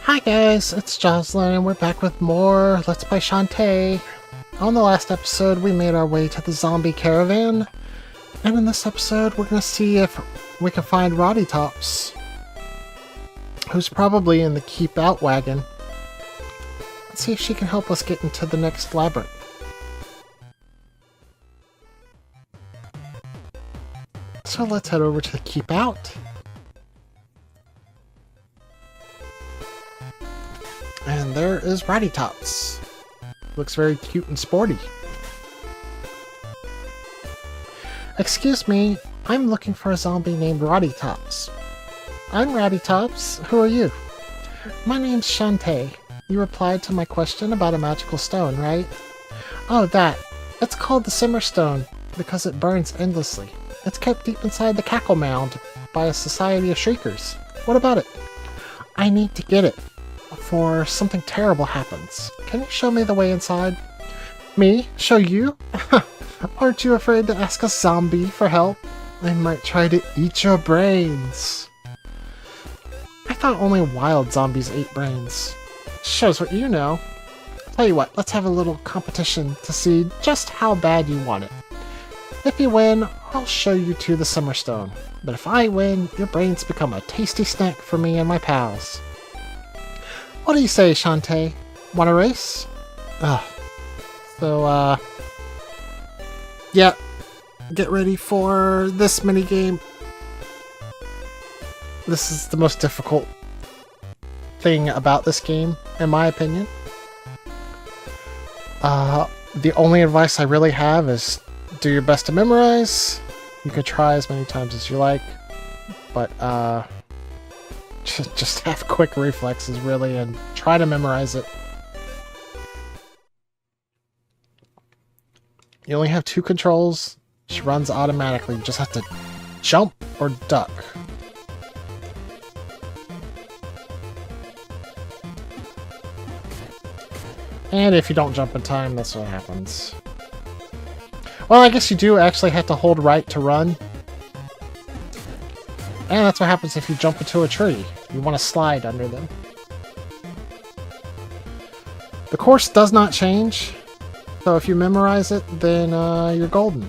Hi guys, it's Jocelyn and we're back with more Let's Play Shantae. On the last episode we made our way to the zombie caravan, and in this episode we're going to see if we can find Roddy Tops, who's probably in the Keep Out wagon. Let's see if she can help us get into the next labyrinth. So let's head over to the Keep Out. And there is Roddy Tops. Looks very cute and sporty. Excuse me, I'm looking for a zombie named Roddy Tops. I'm Roddy Tops. Who are you? My name's Shantae. You replied to my question about a magical stone, right? Oh, that. It's called the Simmer Stone because it burns endlessly. It's kept deep inside the Cackle Mound by a society of shriekers. What about it? I need to get it before something terrible happens. Can you show me the way inside? Me? Show you? Aren't you afraid to ask a zombie for help? I might try to eat your brains. I thought only wild zombies ate brains. Shows what you know. Tell you what, let's have a little competition to see just how bad you want it. If you win, I'll show you to the Summerstone. But if I win, your brains become a tasty snack for me and my pals. What do you say, Shantae? Want a race? Yeah. Get ready for this minigame. This is the most difficult thing about this game, in my opinion. The only advice I really have is do your best to memorize. You can try as many times as you like, but just have quick reflexes, really, and try to memorize it. You only have two controls. She runs automatically. You just have to jump or duck. And if you don't jump in time, that's what happens. Well, I guess you do actually have to hold right to run. And that's what happens if you jump into a tree. You want to slide under them. The course does not change, so if you memorize it, then you're golden.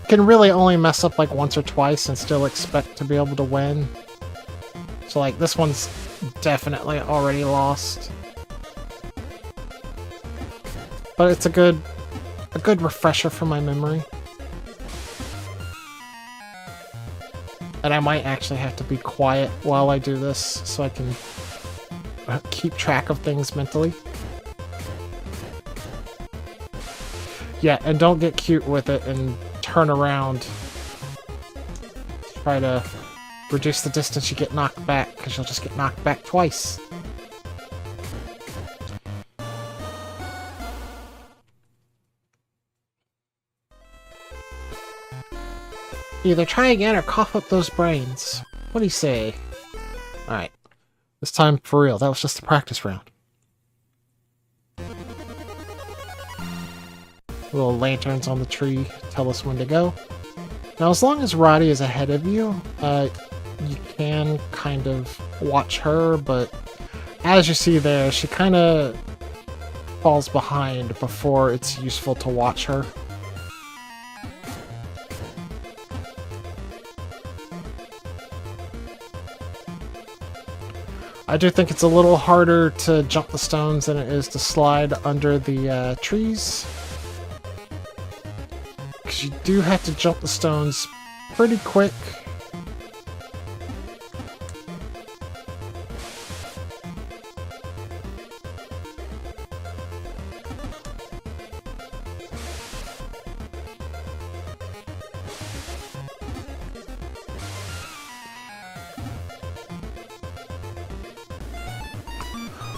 You can really only mess up like once or twice and still expect to be able to win. So like this one's definitely already lost. But it's a good refresher for my memory. And I might actually have to be quiet while I do this so I can keep track of things mentally. Yeah, and don't get cute with it and turn around. Try to reduce the distance you get knocked back, because you'll just get knocked back twice. Either try again or cough up those brains. What do you say? Alright. This time for real. That was just a practice round. Little lanterns on the tree tell us when to go. Now, as long as Roddy is ahead of you, you can kind of watch her, but as you see there, she kind of falls behind before it's useful to watch her. I do think it's a little harder to jump the stones than it is to slide under the trees. Because you do have to jump the stones pretty quick.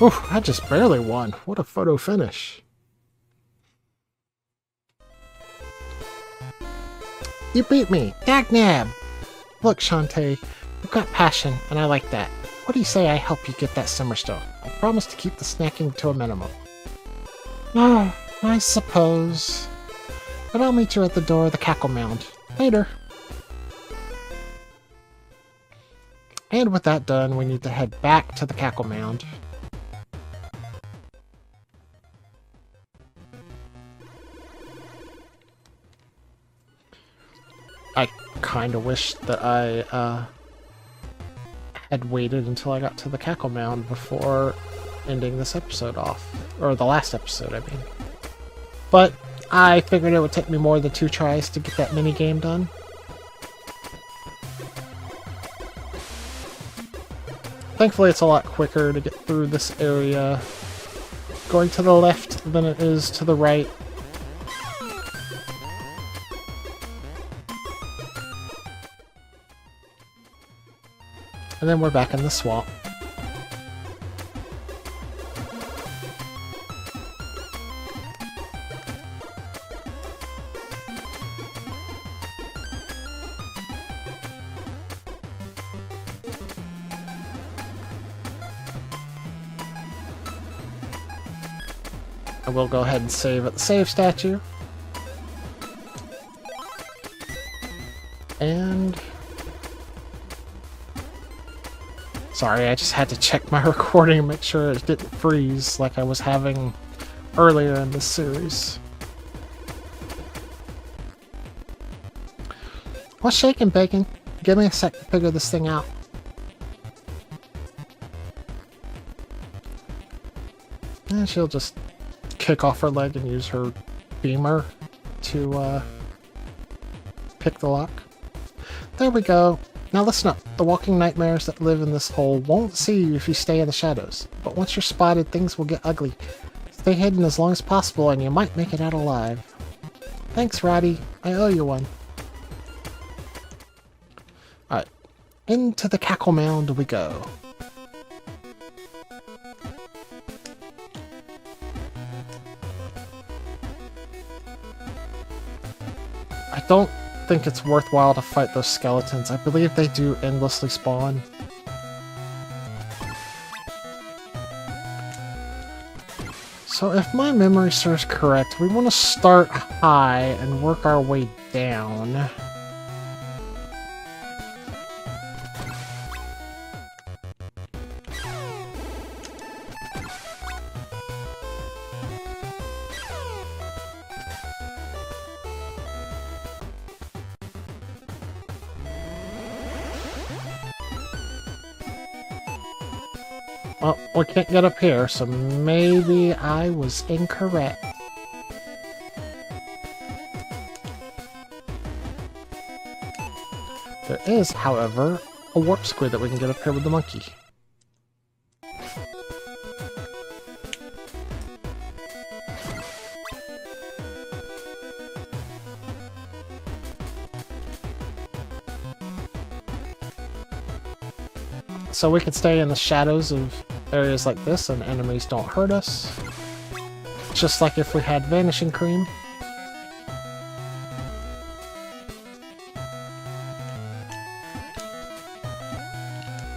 Oof, I just barely won. What a photo finish. You beat me! Dagnab! Look, Shantae, you've got passion, and I like that. What do you say I help you get that Summerstone? I promise to keep the snacking to a minimum. Oh, I suppose. But I'll meet you at the door of the Cackle Mound. Later. And with that done, we need to head back to the Cackle Mound. I kind of wish that I had waited until I got to the Cackle Mound before ending this episode off. Or the last episode, I mean. But I figured it would take me more than 2 tries to get that mini-game done. Thankfully, it's a lot quicker to get through this area going to the left than it is to the right. And then we're back in the swamp. I will go ahead and save at the save statue. And... sorry, I just had to check my recording and make sure it didn't freeze like I was having earlier in this series. What's shaking, Bacon? Give me a sec to figure this thing out. And she'll just kick off her leg and use her beamer to pick the lock. There we go. Now listen up. The walking nightmares that live in this hole won't see you if you stay in the shadows. But once you're spotted, things will get ugly. Stay hidden as long as possible and you might make it out alive. Thanks, Roddy. I owe you one. Alright. Into the Cackle Mound we go. I don't think it's worthwhile to fight those skeletons. I believe they do endlessly spawn. So if my memory serves correct, we want to start high and work our way down. Well, we can't get up here, so maybe I was incorrect. There is, however, a warp squid that we can get up here with the monkey. So we can stay in the shadows of areas like this and enemies don't hurt us. Just like if we had Vanishing Cream.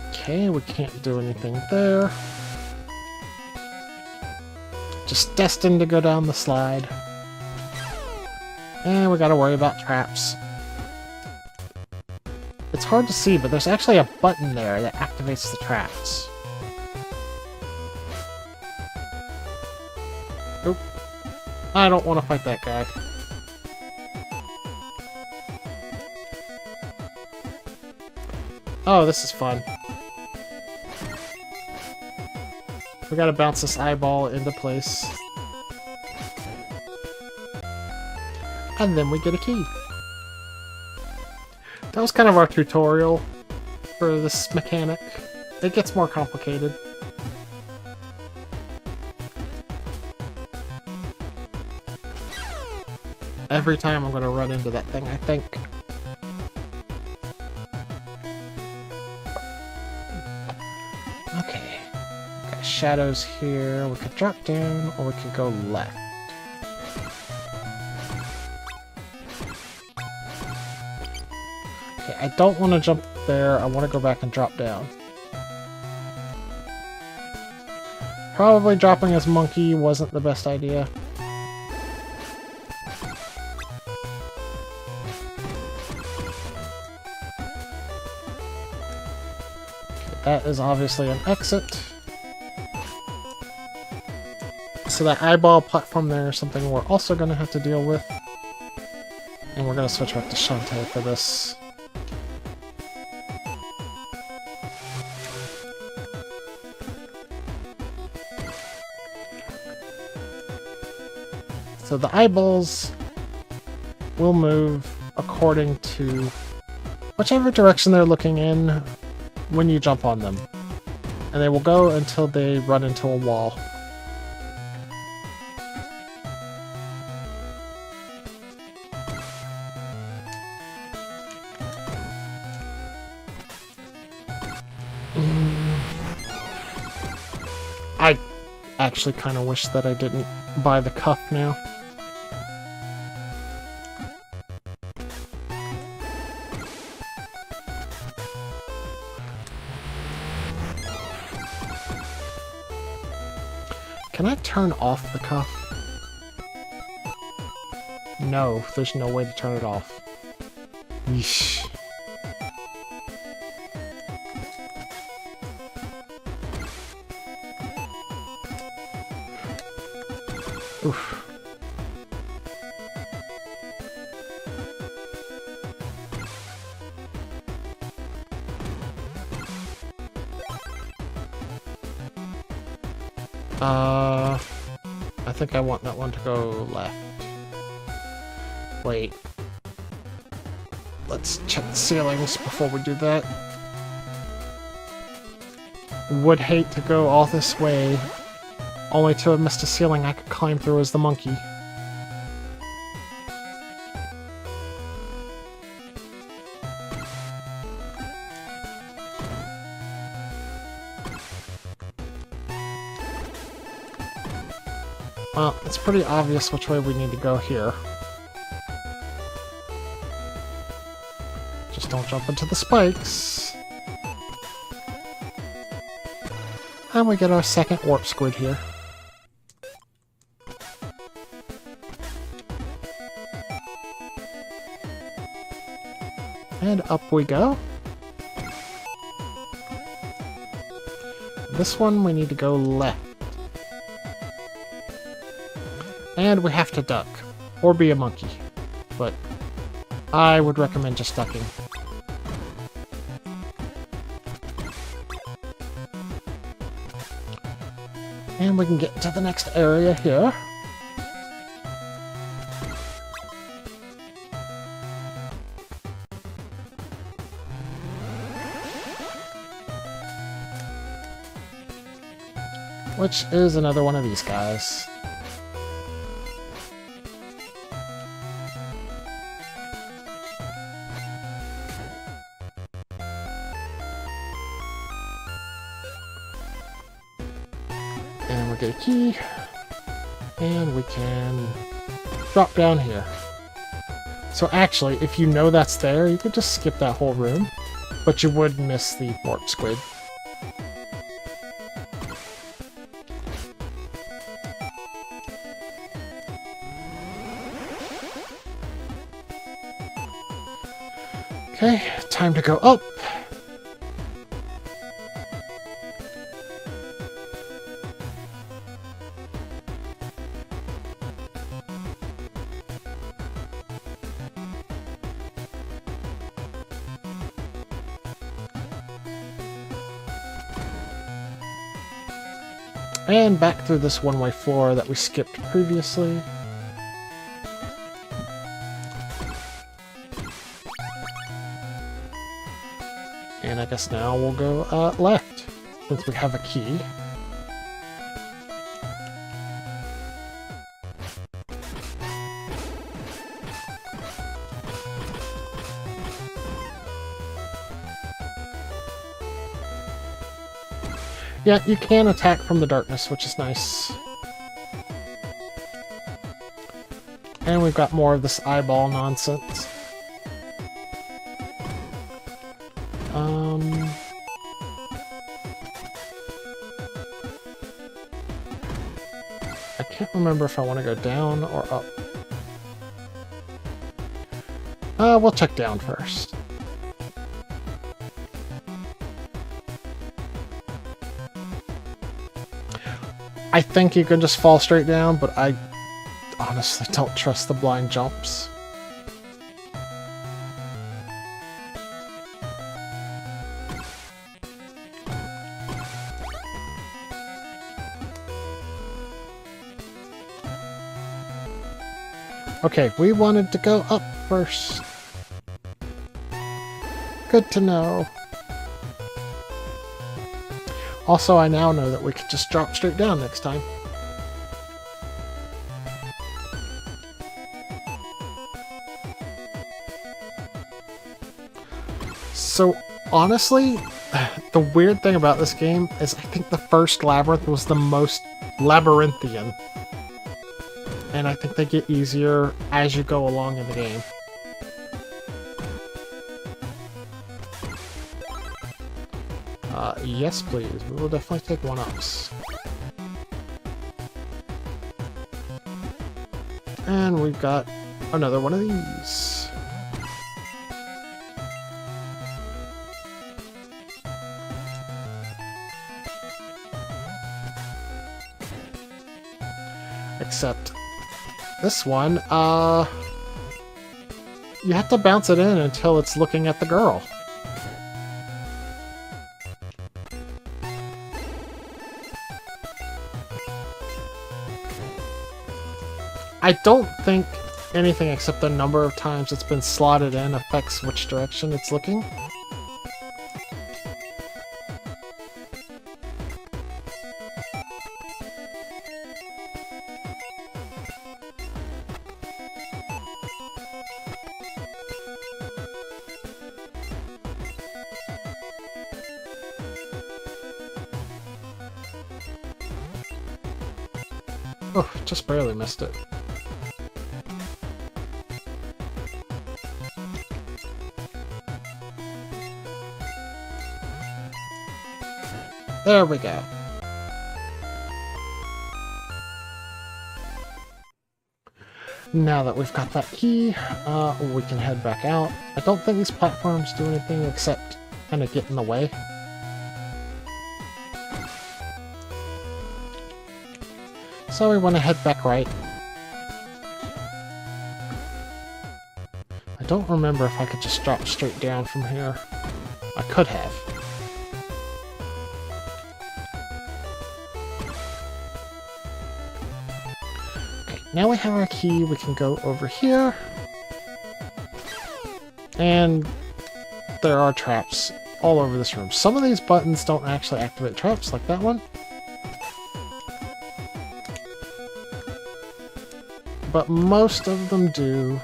Okay, we can't do anything there. Just destined to go down the slide. And we gotta worry about traps. It's hard to see, but there's actually a button there that activates the traps. Oop. I don't want to fight that guy. Oh, this is fun. We gotta bounce this eyeball into place. And then we get a key. That was kind of our tutorial for this mechanic. It gets more complicated. Every time I'm gonna run into that thing, I think. Okay. Got shadows here. We could drop down, or we could go left. Okay, I don't want to jump there. I want to go back and drop down. Probably dropping as monkey wasn't the best idea. That is obviously an exit. So that eyeball platform there is something we're also going to have to deal with. And we're going to switch back to Shantae for this. So the eyeballs will move according to whichever direction they're looking in when you jump on them. And they will go until they run into a wall. I actually kind of wish that I didn't buy the cuff now. Can I turn off the cuff? No, there's no way to turn it off. Yeesh. Oof. I think I want that one to go left. Wait. Let's check the ceilings before we do that. Would hate to go all this way, only to have missed a ceiling I could climb through as the monkey. Well, it's pretty obvious which way we need to go here. Just don't jump into the spikes. And we get our second warp squid here. And up we go. This one we need to go left. And we have to duck. Or be a monkey. But I would recommend just ducking. And we can get to the next area here. Which is another one of these guys. And we get a key, and we can drop down here. So actually, if you know that's there, you could just skip that whole room, but you would miss the warp squid. Okay, time to go up. And back through this one-way floor that we skipped previously. And I guess now we'll go left, since we have a key. Yeah, you can attack from the darkness, which is nice. And we've got more of this eyeball nonsense. I can't remember if I want to go down or up. We'll check down first. I think you can just fall straight down, but I honestly don't trust the blind jumps. Okay, we wanted to go up first. Good to know. Also, I now know that we could just drop straight down next time. So, honestly, the weird thing about this game is I think the first labyrinth was the most labyrinthian. And I think they get easier as you go along in the game. Yes, please. We will definitely take one-ups. And we've got another one of these. Except this one, you have to bounce it in until it's looking at the girl. I don't think anything except the number of times it's been slotted in affects which direction it's looking. Oh, just barely missed it. There we go. Now that we've got that key, we can head back out. I don't think these platforms do anything except kind of get in the way. So we want to head back right. I don't remember if I could just drop straight down from here. I could have. Now we have our key, we can go over here. And there are traps all over this room. Some of these buttons don't actually activate traps, like that one. But most of them do.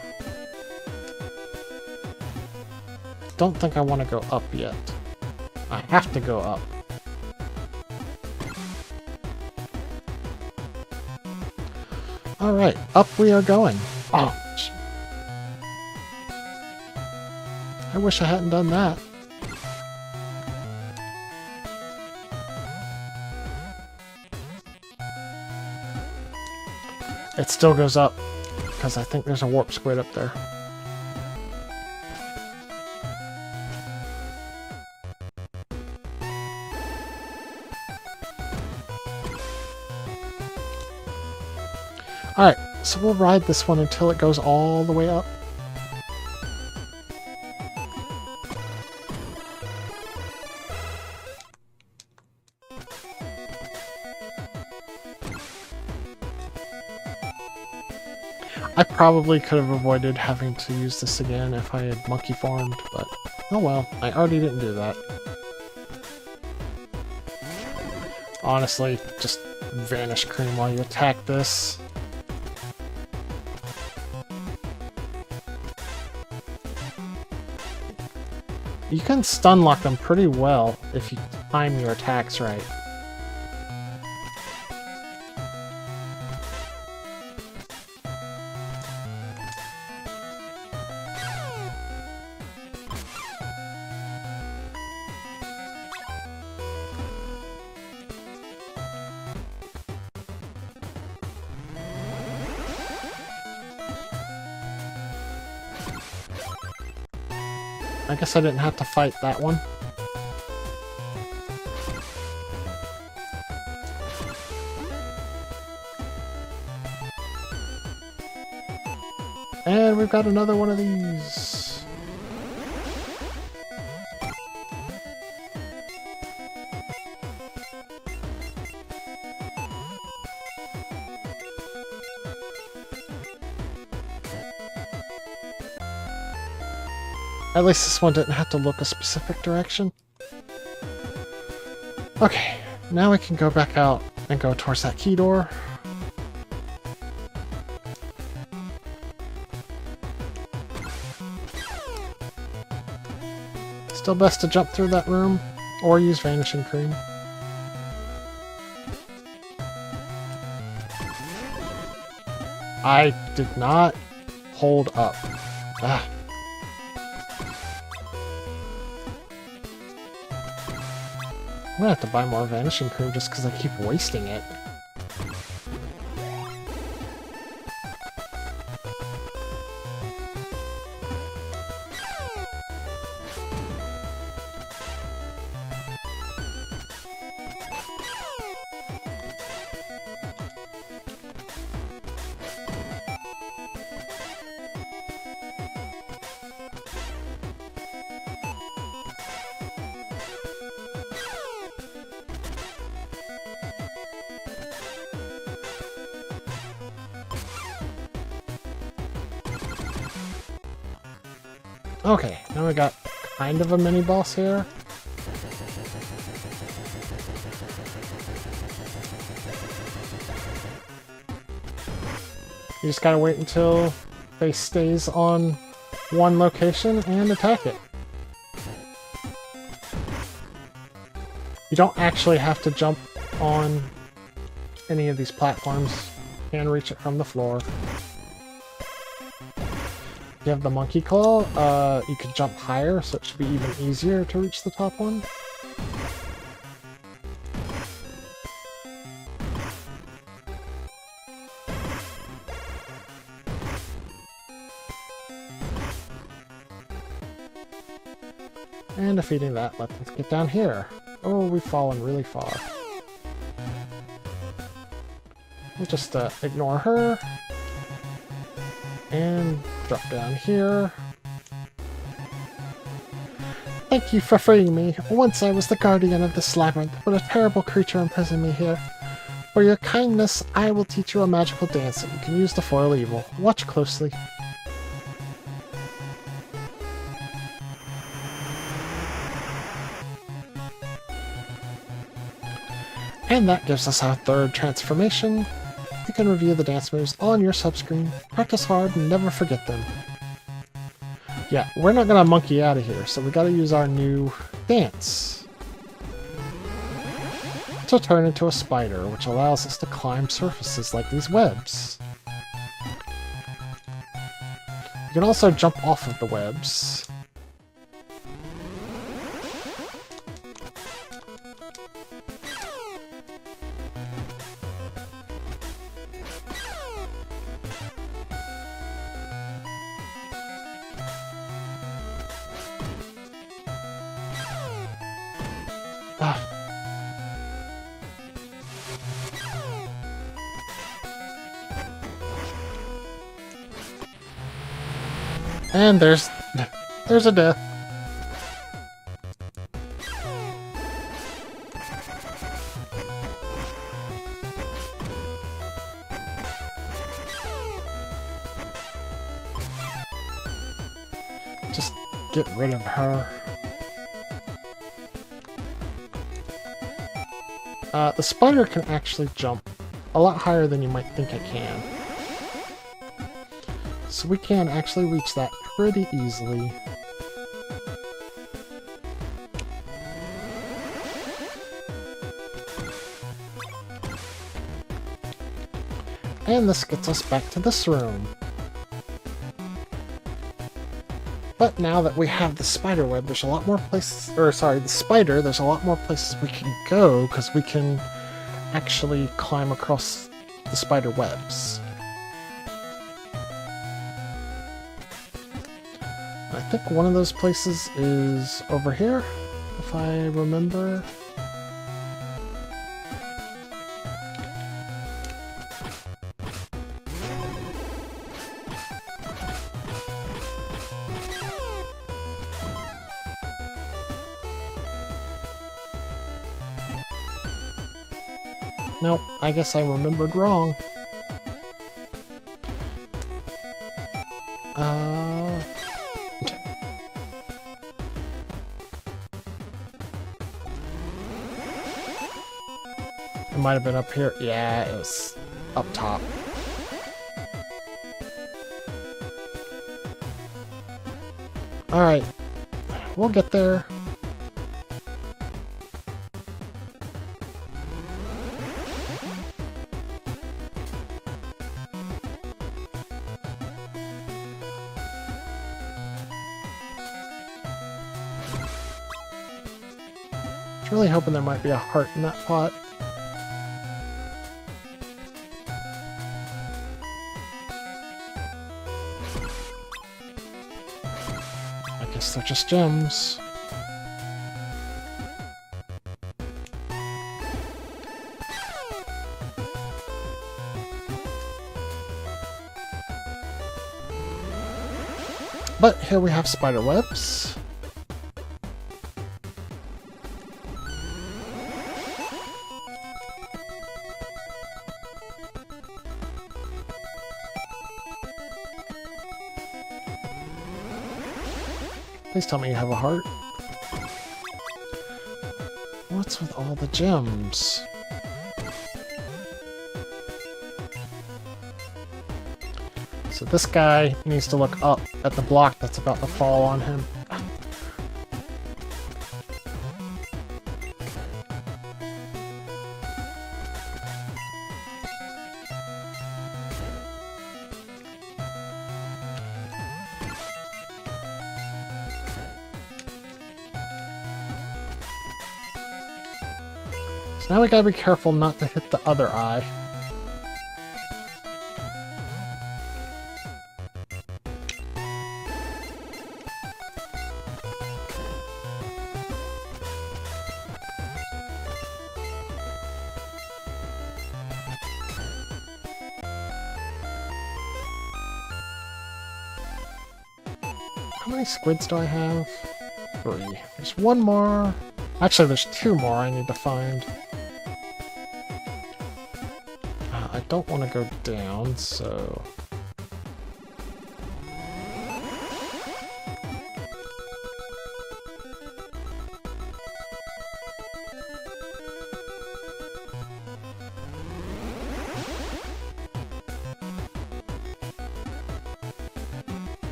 Don't think I want to go up yet. I have to go up. Alright, up we are going. Oh, I wish I hadn't done that. It still goes up, because I think there's a warp squid up there. Alright, so we'll ride this one until it goes all the way up. I probably could have avoided having to use this again if I had monkey farmed, but oh well, I already didn't do that. Honestly, just vanish cream while you attack this. You can stun lock them pretty well if you time your attacks right. I guess I didn't have to fight that one. And we've got another one of these. At least this one didn't have to look a specific direction. Okay, now we can go back out and go towards that key door. Still best to jump through that room or use Vanishing Cream. I did not hold up. Ah. I'm gonna have to buy more Vanishing Cream just because I keep wasting it. Okay, now we got kind of a mini-boss here. You just gotta wait until they stays on one location and attack it. You don't actually have to jump on any of these platforms. You can reach it from the floor. You have the monkey claw, you can jump higher, so it should be even easier to reach the top one. And defeating that lets us get down here. Oh, we've fallen really far. We'll just ignore her. And drop down here. Thank you for freeing me. Once I was the guardian of this labyrinth, but a terrible creature imprisoned me here. For your kindness, I will teach you a magical dance that you can use to foil evil. Watch closely. And that gives us our third transformation. You can review the dance moves on your subscreen. Practice hard and never forget them. Yeah, we're not gonna monkey out of here, so we gotta use our new dance to turn into a spider, which allows us to climb surfaces like these webs. You can also jump off of the webs. And there's a death. Just get rid of her. The spider can actually jump a lot higher than you might think it can. So we can actually reach that pretty easily. And this gets us back to this room. But now that we have the spider web, there's a lot more places, or sorry, the spider, there's a lot more places we can go, because we can actually climb across the spider webs. I think one of those places is over here, if I remember. Nope, I guess I remembered wrong. It might have been up here. Yeah, it was up top. Alright, we'll get there. I was really hoping there might be a heart in that pot. They're just gems. But here we have spider webs. Please tell me you have a heart. What's with all the gems? So this guy needs to look up at the block that's about to fall on him. So now we gotta be careful not to hit the other eye. How many squids do I have? 3. There's one more. Actually, there's 2 more I need to find. I don't want to go down, so...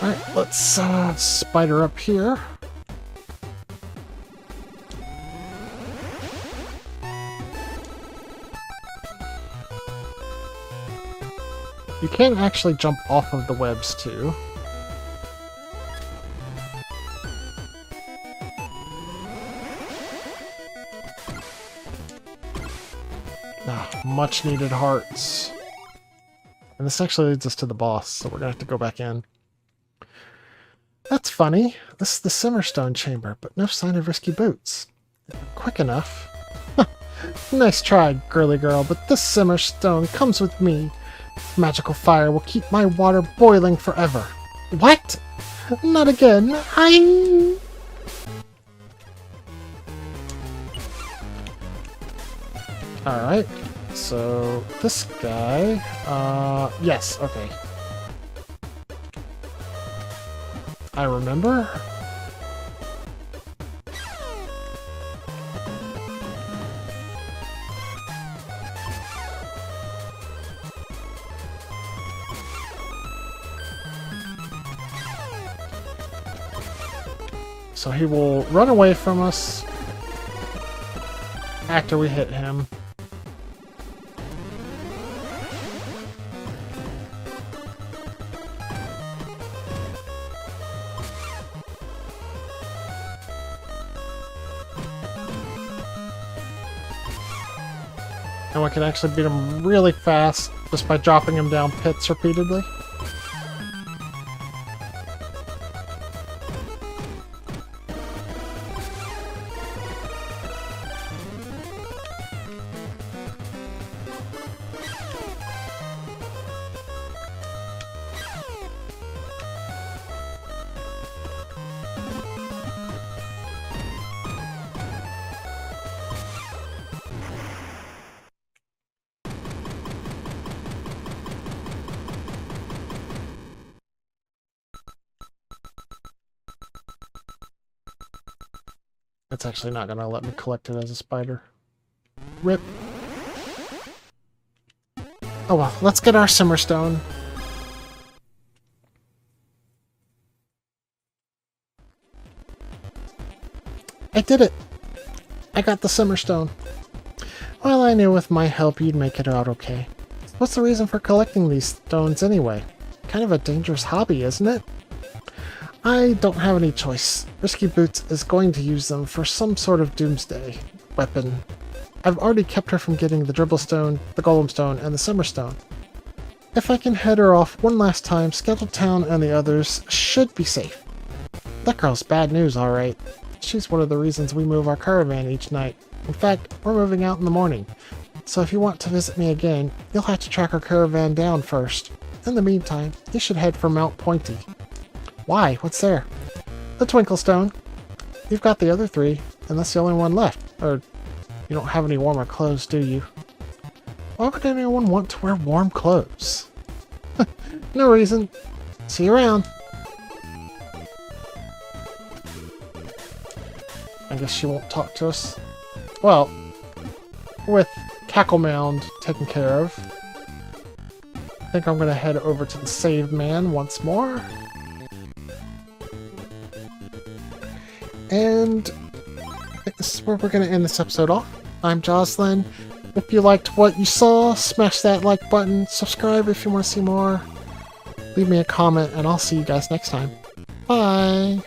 Alright, let's spider up here. You can actually jump off of the webs too. Much needed hearts. And this actually leads us to the boss, so we're gonna have to go back in. That's funny. This is the Simmerstone chamber, but no sign of risky boots. Quick enough. Nice try, girly girl, but this Simmerstone comes with me. Magical fire will keep my water boiling forever. What? Not again. Alright, so this guy, yes, okay. I remember. So he will run away from us after we hit him. And we can actually beat him really fast Just by dropping him down pits repeatedly. It's actually not going to let me collect it as a spider. Rip. Oh well, let's get our Simmerstone. I did it! I got the Simmerstone. Well, I knew with my help you'd make it out okay. What's the reason for collecting these stones anyway? Kind of a dangerous hobby, isn't it? I don't have any choice. Risky Boots is going to use them for some sort of doomsday weapon. I've already kept her from getting the Dribble Stone, the Golem Stone, and the Simmerstone. If I can head her off one last time, Skeleton and the others should be safe. That girl's bad news, alright. She's one of the reasons we move our caravan each night. In fact, we're moving out in the morning. So if you want to visit me again, you'll have to track our caravan down first. In the meantime, you should head for Mount Pointy. Why? What's there? The Twinkle Stone. You've got the other three, and that's the only one left. Or, you don't have any warmer clothes, do you? Why would anyone want to wear warm clothes? No reason. See you around. I guess she won't talk to us. Well, with Cackle Mound taken care of, I think I'm going to head over to the Saved Man once more. And this is where we're going to end this episode off. I'm Jocelyn. If you liked what you saw, smash that like button, subscribe if you want to see more, leave me a comment, and I'll see you guys next time. Bye!